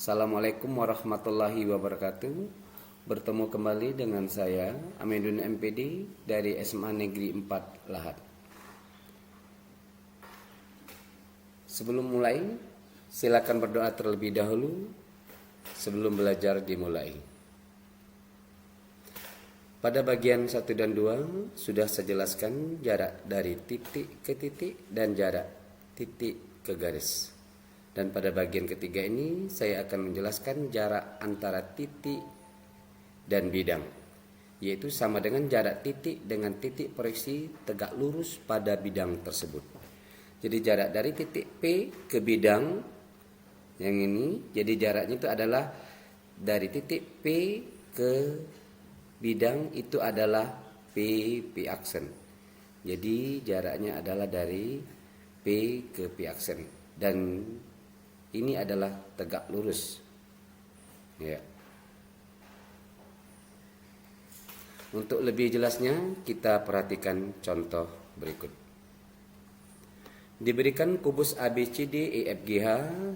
Assalamualaikum warahmatullahi wabarakatuh. Bertemu kembali dengan saya Aminuddin MPD dari SMA Negeri 4 Lahat. Sebelum mulai, silakan berdoa terlebih dahulu sebelum belajar dimulai. Pada bagian 1 dan 2 sudah saya jelaskan jarak dari titik ke titik dan jarak titik ke garis. Dan pada bagian ketiga ini saya akan menjelaskan jarak antara titik dan bidang, yaitu sama dengan jarak titik dengan titik proyeksi tegak lurus pada bidang tersebut. Jadi jarak dari titik P ke bidang yang ini, jadi jaraknya itu adalah dari titik P ke bidang itu adalah P aksen. Jadi jaraknya adalah dari P ke P aksen dan ini adalah tegak lurus. Ya. Untuk lebih jelasnya kita perhatikan contoh berikut. Diberikan kubus ABCD EFGH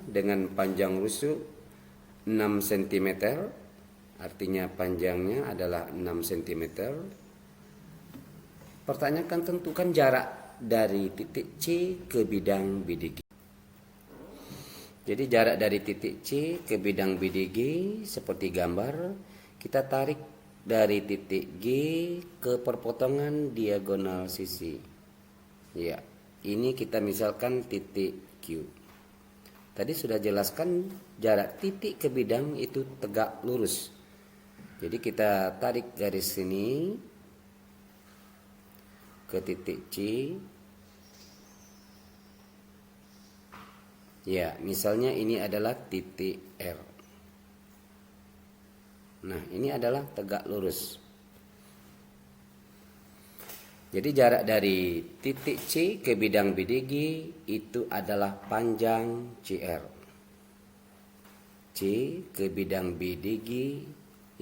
dengan panjang rusuk 6 cm, artinya panjangnya adalah 6 cm. Pertanyakan tentukan jarak dari titik C ke bidang BDG. Jadi jarak dari titik C ke bidang BDG seperti gambar, kita tarik dari titik G ke perpotongan diagonal sisi. Ya, ini kita misalkan titik Q. Tadi sudah jelaskan jarak titik ke bidang itu tegak lurus. Jadi kita tarik garis sini ke titik C. Ya, misalnya ini adalah titik R. Nah, ini adalah tegak lurus. Jadi jarak dari titik C ke bidang BDG itu adalah panjang CR. C ke bidang BDG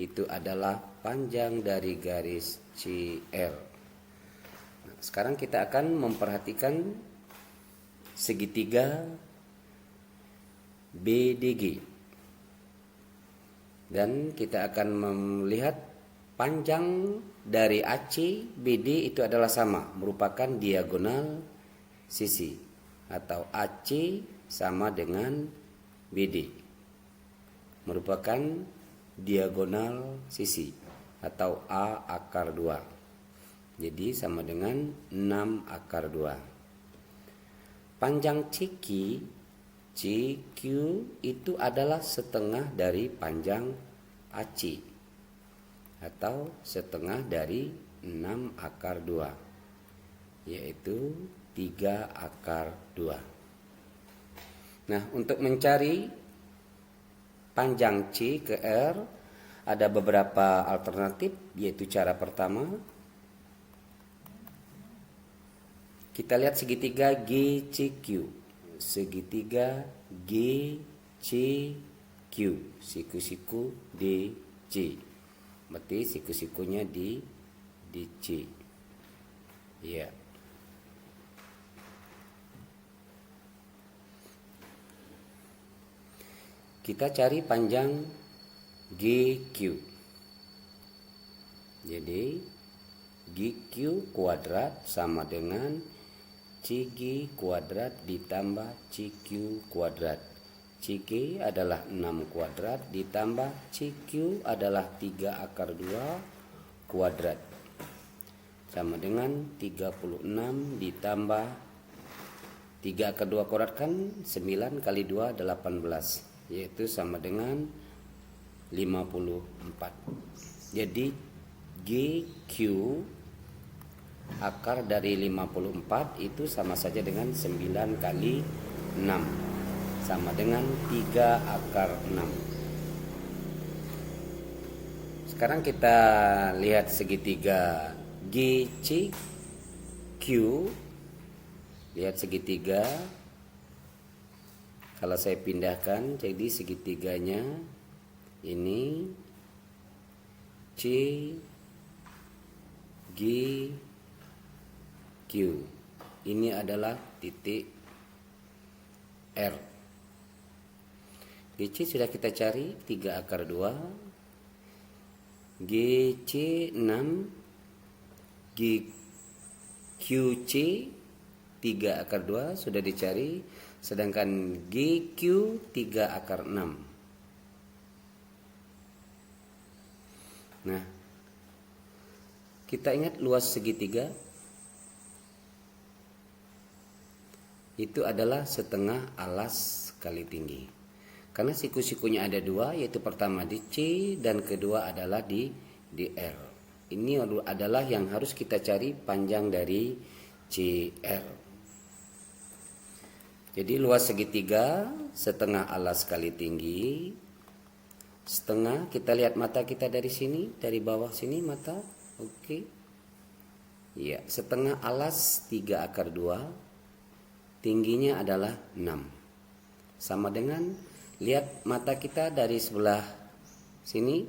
itu adalah panjang dari garis CR. Nah, sekarang kita akan memperhatikan segitiga BDG dan kita akan melihat panjang dari AC BD itu adalah sama, merupakan diagonal sisi atau AC sama dengan BD merupakan diagonal sisi atau A akar 2, jadi sama dengan 6 akar 2. Panjang CQ itu adalah setengah dari panjang AC atau setengah dari 6 akar 2, yaitu 3 akar 2. Nah, untuk mencari panjang C ke R ada beberapa alternatif, yaitu cara pertama kita lihat segitiga GCQ. Segitiga GCQ, siku-siku DC, berarti siku-sikunya di C. Ya. Kita cari panjang GQ. Jadi GQ kuadrat sama dengan CG kuadrat ditambah CQ kuadrat. CG adalah 6 kuadrat ditambah CQ adalah 3 akar 2 kuadrat. Sama dengan 36 ditambah 3 akar 2 kuadrat kan 9 kali 2 18, yaitu sama dengan 54. Jadi GQ akar dari 54 itu sama saja dengan 9 kali 6 sama dengan 3 akar 6. Sekarang kita lihat segitiga GCQ. Lihat segitiga. Kalau saya pindahkan jadi segitiganya ini CG Q. Ini adalah titik R. GC sudah kita cari 3 akar 2, GC 6, QC 3 akar 2 sudah dicari, sedangkan GQ 3 akar 6. Nah, kita ingat luas segitiga itu adalah setengah alas kali tinggi. Karena siku-sikunya ada 2, yaitu pertama di C dan kedua adalah di R. Ini adalah yang harus kita cari panjang dari CR. Jadi luas segitiga setengah alas kali tinggi. Setengah, kita lihat mata kita dari sini, dari bawah sini mata. Oke. Ya, setengah alas 3 akar 2. Tingginya adalah 6. Sama dengan lihat mata kita dari sebelah sini.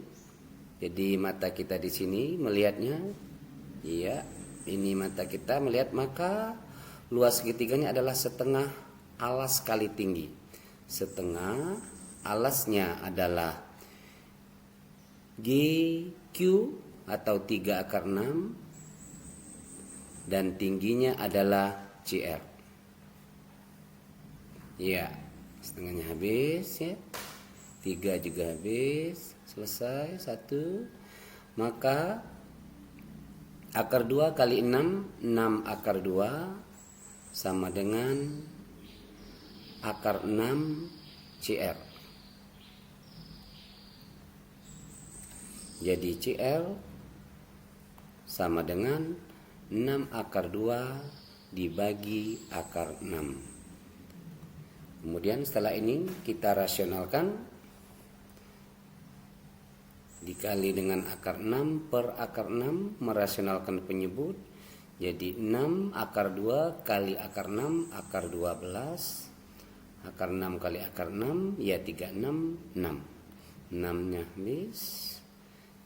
Jadi mata kita di sini melihatnya. Iya, ini mata kita melihat, maka luas segitiganya adalah setengah alas kali tinggi. Setengah alasnya adalah GQ atau 3 akar 6 dan tingginya adalah CR. Ya, setengahnya habis ya. 3 juga habis, selesai 1. Maka akar 2 kali 6, 6 akar 2 sama dengan akar 6 CR. Jadi CR sama dengan 6 akar 2 dibagi akar 6. Kemudian setelah ini kita rasionalkan, dikali dengan akar 6 per akar 6, merasionalkan penyebut. Jadi 6 akar 2 kali akar 6, akar 12. Akar 6 kali akar 6, ya 36, 6. 6-nya habis.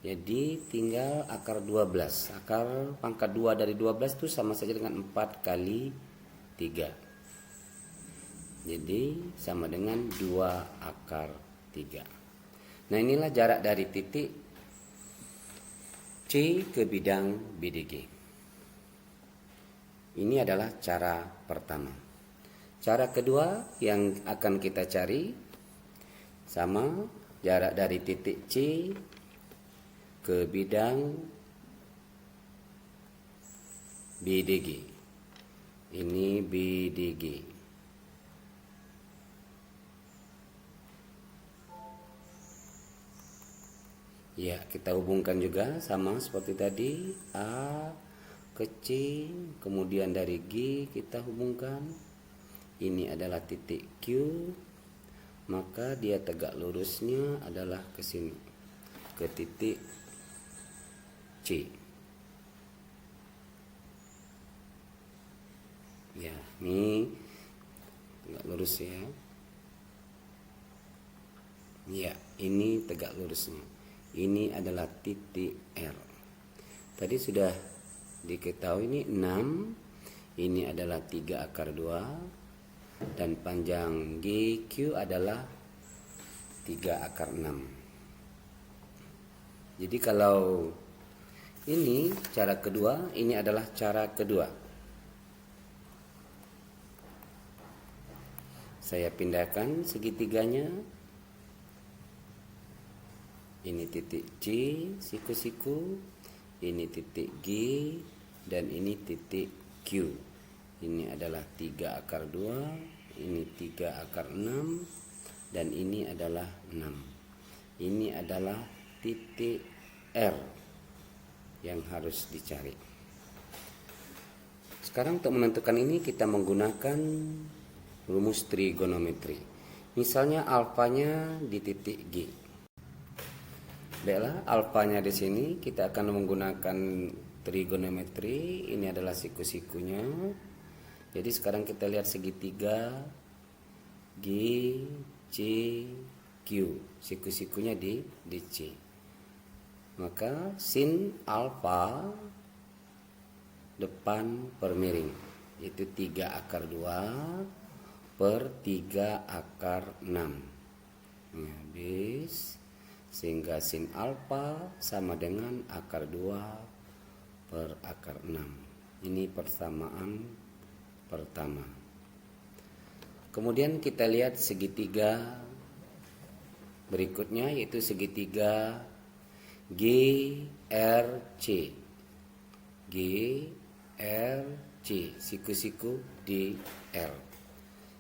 Jadi tinggal akar 12. Akar pangkat 2 dari 12 itu sama saja dengan 4 kali 3. Jadi sama dengan 2 akar 3. Nah, inilah jarak dari titik C ke bidang BDG. Ini adalah cara pertama. Cara kedua yang akan kita cari sama jarak dari titik C ke bidang BDG. Ini BDG. Ya, kita hubungkan juga sama seperti tadi, A ke C, kemudian dari G kita hubungkan. Ini adalah titik Q, maka dia tegak lurusnya adalah ke sini, ke titik C. Ya, ini tegak lurus ya. Ya, ini tegak lurusnya. Ini adalah titik R. Tadi sudah diketahui ini 6. Ini adalah 3 akar 2. Dan panjang GQ adalah 3 akar 6. Jadi kalau ini cara kedua, ini adalah cara kedua. Saya pindahkan segitiganya. Ini titik C, siku-siku. Ini titik G, dan ini titik Q. Ini adalah 3 akar 2, ini 3 akar 6, dan ini adalah 6. Ini adalah titik R yang harus dicari. Sekarang untuk menentukan ini kita menggunakan rumus trigonometri. Misalnya alfanya di titik G. Baiklah, alfanya di sini kita akan menggunakan trigonometri. Ini adalah siku-sikunya. Jadi sekarang kita lihat segitiga G, C, Q. Siku-sikunya di C. Maka sin alfa depan per miring, yaitu 3 akar 2 per 3 akar 6. Ya, habis. Sehingga sin alfa sama dengan akar 2 per akar 6. Ini persamaan pertama. Kemudian kita lihat segitiga berikutnya, yaitu segitiga GRC. GRC, siku-siku DR.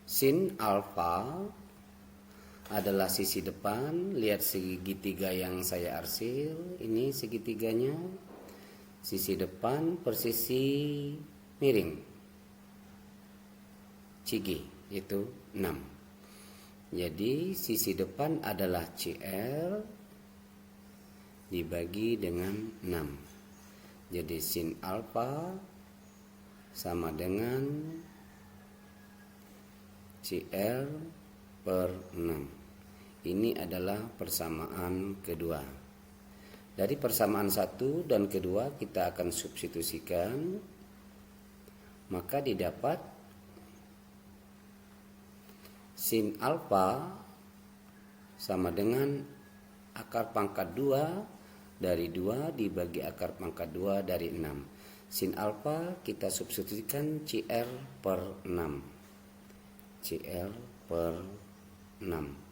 Sin alfa adalah sisi depan. Lihat segitiga yang saya arsil. Ini segitiganya. Sisi depan per sisi miring. CG, yaitu 6. Jadi sisi depan adalah CR dibagi dengan 6. Jadi sin alfa sama dengan CR per 6. Ini adalah persamaan kedua. Dari persamaan satu dan kedua kita akan substitusikan. Maka didapat sin alfa sama dengan akar pangkat 2 dari 2 dibagi akar pangkat 2 dari 6. Sin alfa kita substitusikan CR per 6. CR per 6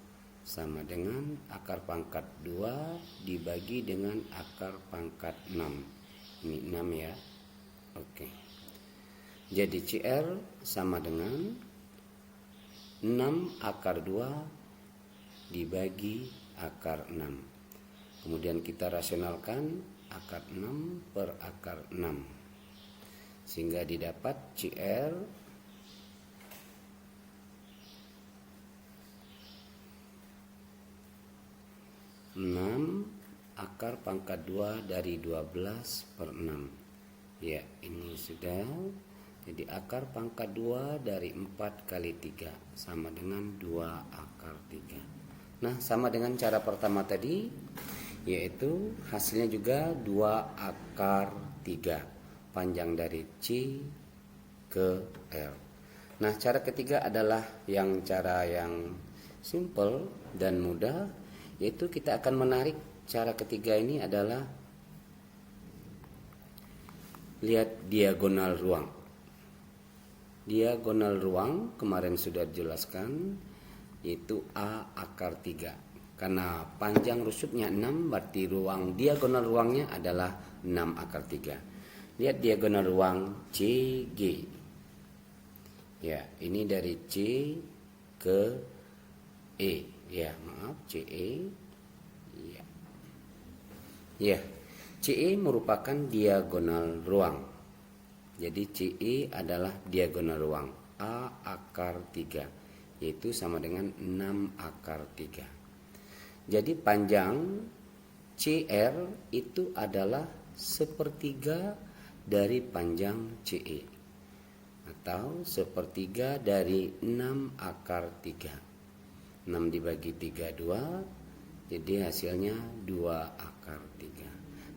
sama dengan akar pangkat 2 dibagi dengan akar pangkat 6. Ini 6 ya. Oke. Jadi CR sama dengan 6 akar 2 dibagi akar 6. Kemudian kita rasionalkan akar 6 per akar 6. Sehingga didapat CR 6 akar pangkat 2 dari 12 per 6. Ya, ini sudah. Jadi akar pangkat 2 dari 4 kali 3 sama dengan 2 akar 3. Nah, sama dengan cara pertama tadi, yaitu hasilnya juga 2 akar 3. Panjang dari C ke L. Nah, cara ketiga adalah cara yang simple dan mudah, yaitu kita akan menarik. Cara ketiga ini adalah lihat diagonal ruang. Diagonal ruang kemarin sudah dijelaskan, yaitu A akar 3. Karena panjang rusuknya 6, berarti ruang diagonal ruangnya adalah 6 akar 3. Lihat diagonal ruang CG. Ya, ini dari C ke E. Ya, maaf, CE. Ya. Ya, CE merupakan diagonal ruang. Jadi CE adalah diagonal ruang A akar 3, yaitu sama dengan 6 akar 3. Jadi panjang CR itu adalah sepertiga dari panjang CE, atau sepertiga dari 6 akar 3. 6 dibagi 3, 2. Jadi hasilnya 2 akar 3.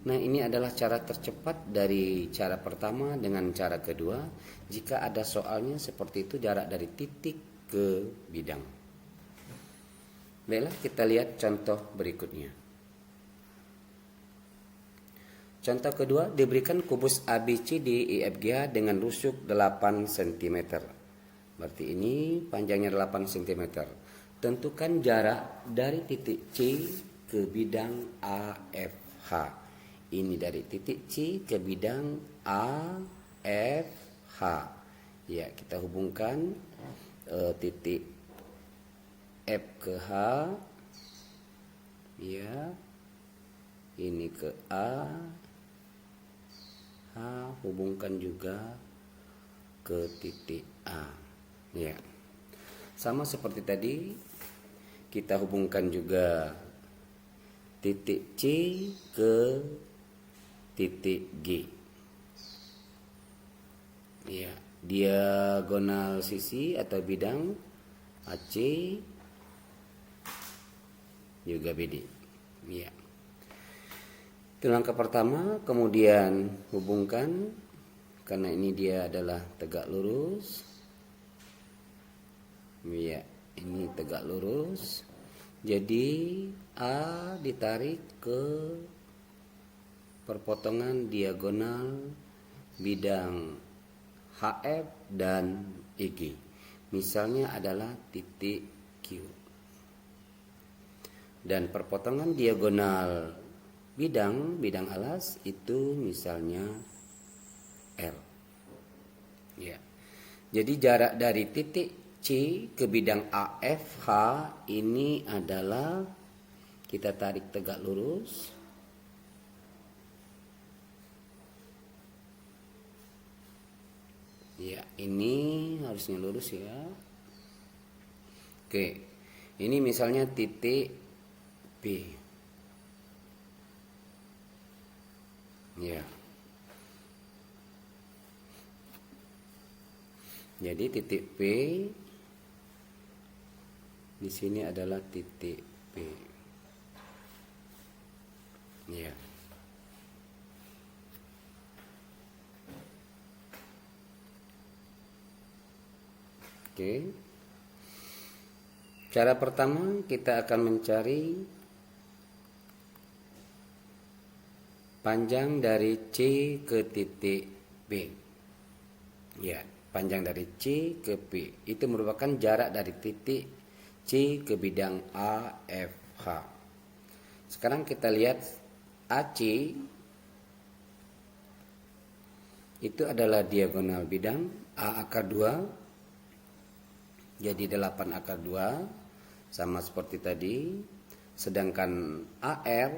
Nah, ini adalah cara tercepat dari cara pertama dengan cara kedua. Jika ada soalnya seperti itu, jarak dari titik ke bidang. Baiklah, kita lihat contoh berikutnya. Contoh kedua, diberikan kubus ABCD EFGH dengan rusuk 8 cm. Berarti ini panjangnya 8 cm. Tentukan jarak dari titik C ke bidang AFH. Ini dari titik C ke bidang AFH. Ya, kita hubungkan titik F ke H. Ya, ini ke A. H hubungkan juga ke titik A. Ya, sama seperti tadi. Kita hubungkan juga titik C ke titik G. Ya, diagonal sisi atau bidang AC juga BD. Ya. Itu langkah pertama. Kemudian hubungkan, karena ini dia adalah tegak lurus. Ya, ini tegak lurus. Jadi A ditarik ke perpotongan diagonal bidang HF dan IG. Misalnya adalah titik Q. Dan perpotongan diagonal bidang alas itu misalnya L. Ya. Jadi jarak dari titik C ke bidang AFH ini adalah, kita tarik tegak lurus. Ya, ini harusnya lurus ya. Oke. Ini misalnya titik P. Ya. Jadi titik P di sini adalah titik P. Ya. Oke. Cara pertama kita akan mencari panjang dari C ke titik B. Ya, panjang dari C ke P itu merupakan jarak dari titik C ke bidang AFH. Sekarang kita lihat AC itu adalah diagonal bidang A akar 2. Jadi 8 akar 2 sama seperti tadi. Sedangkan AR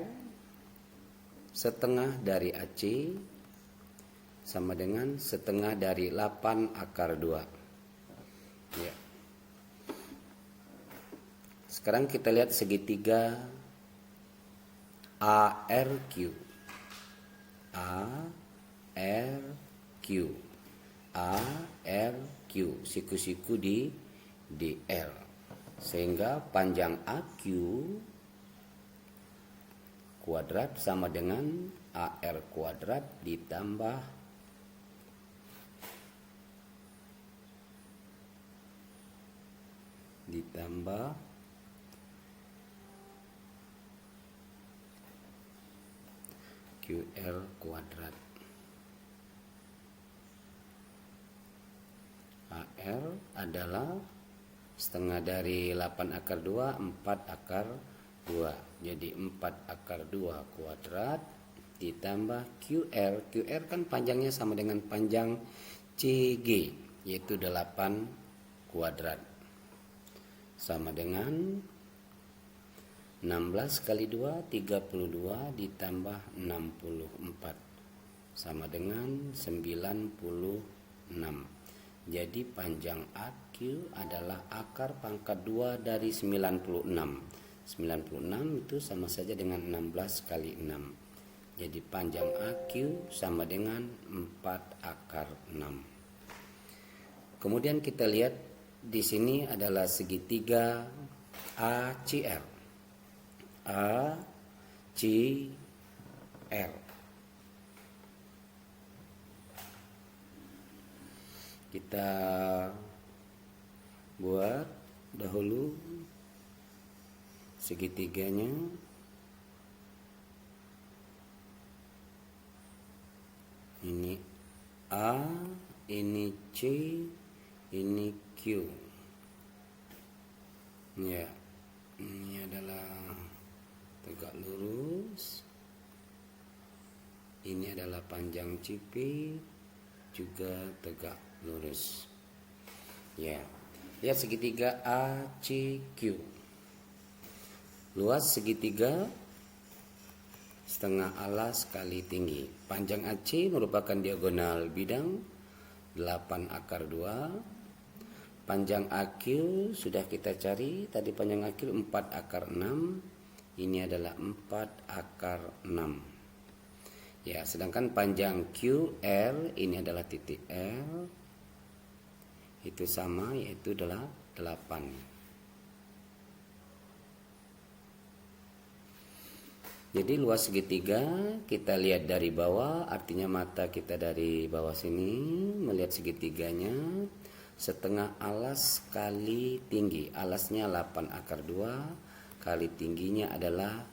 setengah dari AC sama dengan setengah dari 8 akar 2. Ya. Sekarang kita lihat segitiga ARQ. ARQ. ARQ. Siku-siku di L. Sehingga panjang AQ kuadrat sama dengan AR kuadrat ditambah QL kuadrat. AR adalah setengah dari 8 akar 2, 4 akar 2. Jadi 4 akar 2 kuadrat ditambah QR. QR kan panjangnya sama dengan panjang CG, yaitu 8 kuadrat. Sama dengan 16 kali 2, 32 ditambah 64. Sama dengan 96. Jadi panjang AQ adalah akar pangkat 2 dari 96. 96 itu sama saja dengan 16 kali 6. Jadi panjang AQ sama dengan 4 akar 6. Kemudian kita lihat di sini adalah segitiga ACR. ACR. Kita buat dahulu segitiganya. Ini A, ini C, ini Q. Ya, ini adalah tegak lurus. Ini adalah panjang CP, juga tegak lurus. Ya, lihat segitiga ACQ. Luas segitiga setengah alas kali tinggi. Panjang AC merupakan diagonal bidang 8 akar 2. Panjang AQ sudah kita cari. Tadi panjang AQ 4 akar 6. Ini adalah 4 akar 6. Ya, sedangkan panjang QR ini adalah titik L. Itu sama, yaitu adalah 8. Jadi luas segitiga kita lihat dari bawah, artinya mata kita dari bawah sini melihat segitiganya setengah alas kali tinggi. Alasnya 8 akar 2 kali tingginya adalah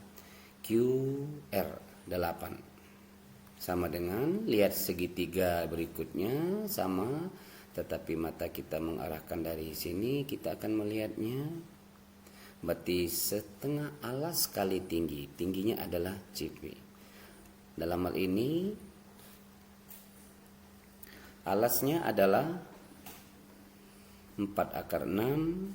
QR 8. Sama dengan lihat segitiga berikutnya sama, tetapi mata kita mengarahkan dari sini, kita akan melihatnya. Berarti setengah alas kali tinggi, tingginya adalah CP. Dalam hal ini alasnya adalah 4/6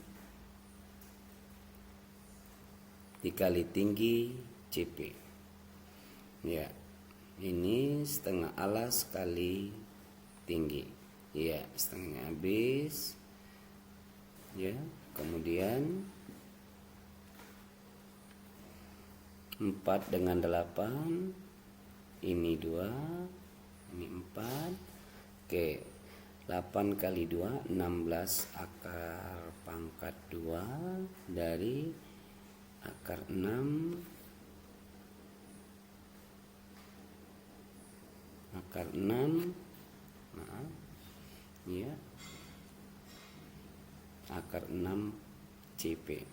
dikali tinggi CP. Ya, ini setengah alas kali tinggi. Ya, setengahnya habis. Ya, kemudian 4 dengan 8, ini 2, ini 4. Oke, 8 kali 2 16 akar pangkat 2 dari akar 6 akar 6, maaf ya, akar 6 CP,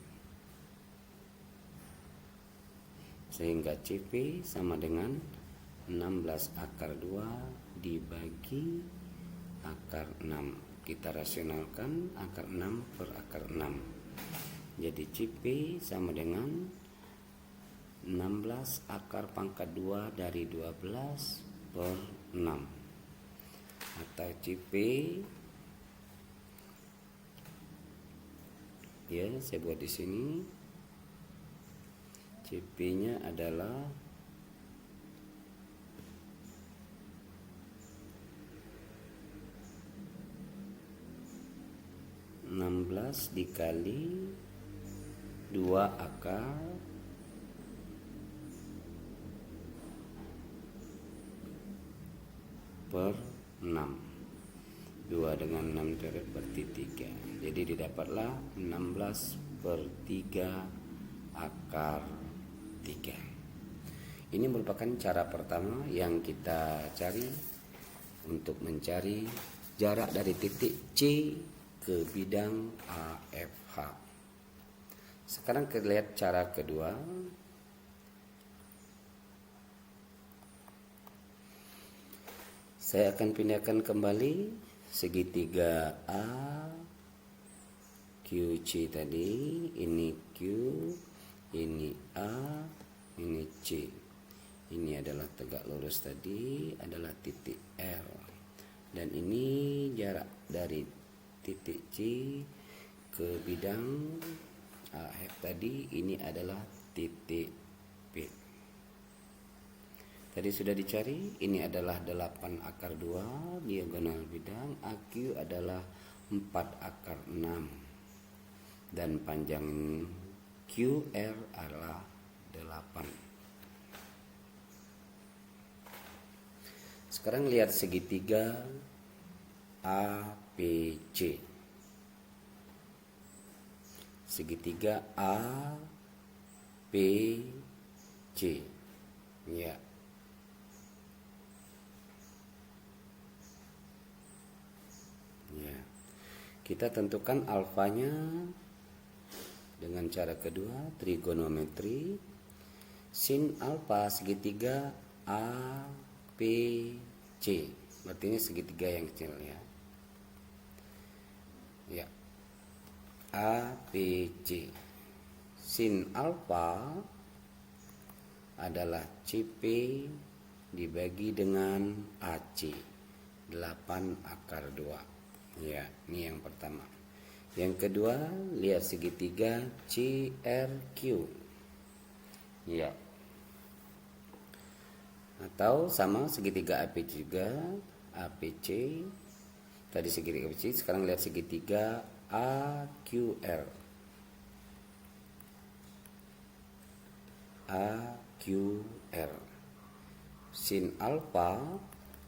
sehingga CP sama dengan 16 akar 2 dibagi akar 6. Kita rasionalkan akar 6 per akar 6, jadi CP sama dengan 16 akar pangkat 2 dari 12 per 6, atau CP, ya saya buat di sini, CP-nya adalah 16 dikali 2 akar per 6. 2 dengan 6 coret berarti 3. Jadi didapatlah 16 per 3 akar 3. Ini merupakan cara pertama yang kita cari untuk mencari jarak dari titik C ke bidang AFH. Sekarang kita lihat cara kedua. Saya akan pindahkan kembali segitiga A QC tadi. Ini Q, ini A, ini C. Ini adalah tegak lurus tadi, adalah titik L. Dan ini jarak dari titik C ke bidang AF tadi, ini adalah titik P. Tadi sudah dicari, ini adalah 8 akar 2 diagonal bidang, AQ adalah 4 akar 6 dan panjang QR adalah 8. Sekarang lihat segitiga APC. Segitiga APC. Ya. Ya. Kita tentukan alfanya dengan cara kedua, trigonometri. Sin alfa segitiga APC. Berarti ini segitiga yang kecil ya. Ya. APC. Sin alfa adalah CP dibagi dengan AC. 8 akar 2. Ya, ini yang pertama. Yang kedua, lihat segitiga CRQ. Ya. Atau sama segitiga APC juga, APC. Tadi segitiga APC, sekarang lihat segitiga AQR. AQR. Sin alfa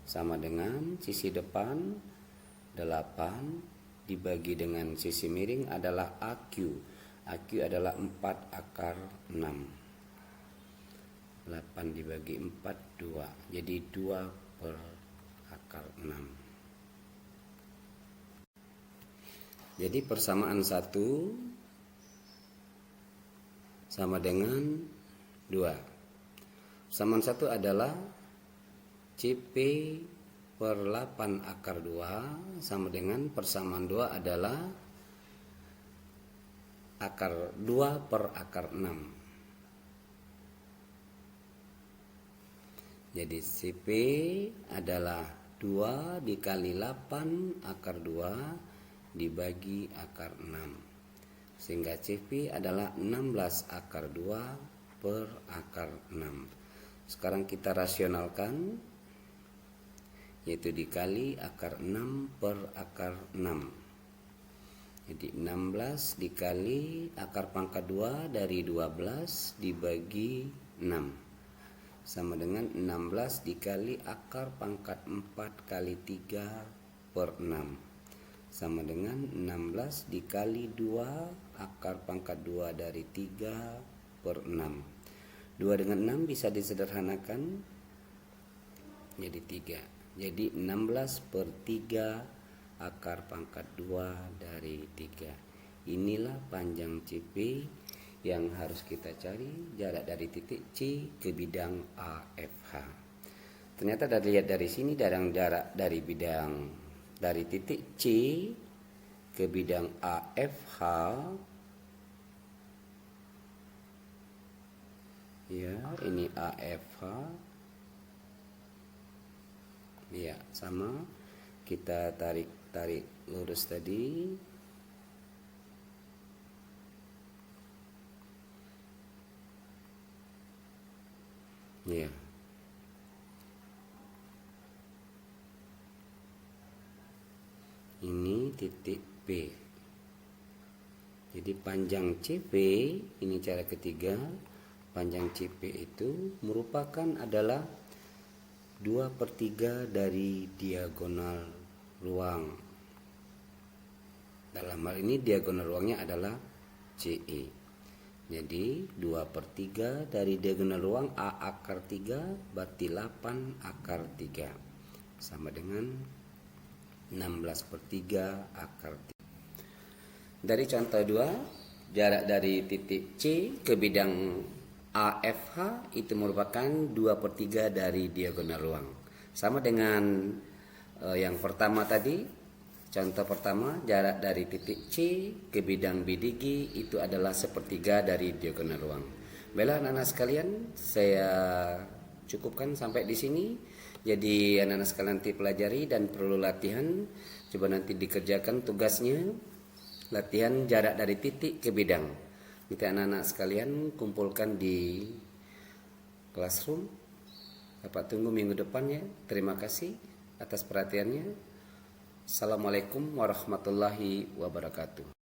sama dengan sisi depan 8 dibagi dengan sisi miring adalah AQ. AQ adalah 4 akar 6. 8 dibagi 4 2. Jadi 2 per akar 6. Jadi persamaan 1 sama dengan 2. Persamaan 1 adalah CP per 8 akar 2 sama dengan persamaan 2 adalah akar 2 per akar 6. Jadi CP adalah 2 dikali 8 akar 2 dibagi akar 6. Sehingga CP adalah 16 akar 2 per akar 6. Sekarang kita rasionalkan, yaitu dikali akar 6 per akar 6. Jadi 16 dikali akar pangkat 2 dari 12 dibagi 6 sama dengan 16 dikali akar pangkat 4 kali 3 per 6 sama dengan 16 dikali 2 akar pangkat 2 dari 3 per 6. 2 dengan 6 bisa disederhanakan jadi 3. Jadi 16 per 3 akar pangkat 2 dari 3. Inilah panjang CP yang harus kita cari, jarak dari titik C ke bidang AFH. Ternyata dari sini jarak dari titik C ke bidang AFH, ya, ini AFH, ya, sama. Kita tarik lurus tadi. Ya. Ini titik P. Jadi panjang CP, ini cara ketiga. Panjang CP itu adalah 2/3 dari diagonal ruang. Dalam hal ini diagonal ruangnya adalah CE. Jadi 2/3 dari diagonal ruang A akar 3 berarti 8 akar 3 sama dengan 16/3 akar 3. Dari contoh 2, jarak dari titik C ke bidang AFH itu merupakan 2/3 dari diagonal ruang. Sama dengan yang pertama tadi, contoh pertama, jarak dari titik C ke bidang BDG itu adalah 1/3 dari diagonal ruang. Baiklah anak-anak sekalian, saya cukupkan sampai di sini. Jadi anak-anak sekalian nanti pelajari dan perlu latihan. Coba nanti dikerjakan tugasnya, latihan jarak dari titik ke bidang. Nanti anak-anak sekalian kumpulkan di classroom. Dapat tunggu minggu depan ya. Terima kasih atas perhatiannya. Assalamualaikum warahmatullahi wabarakatuh.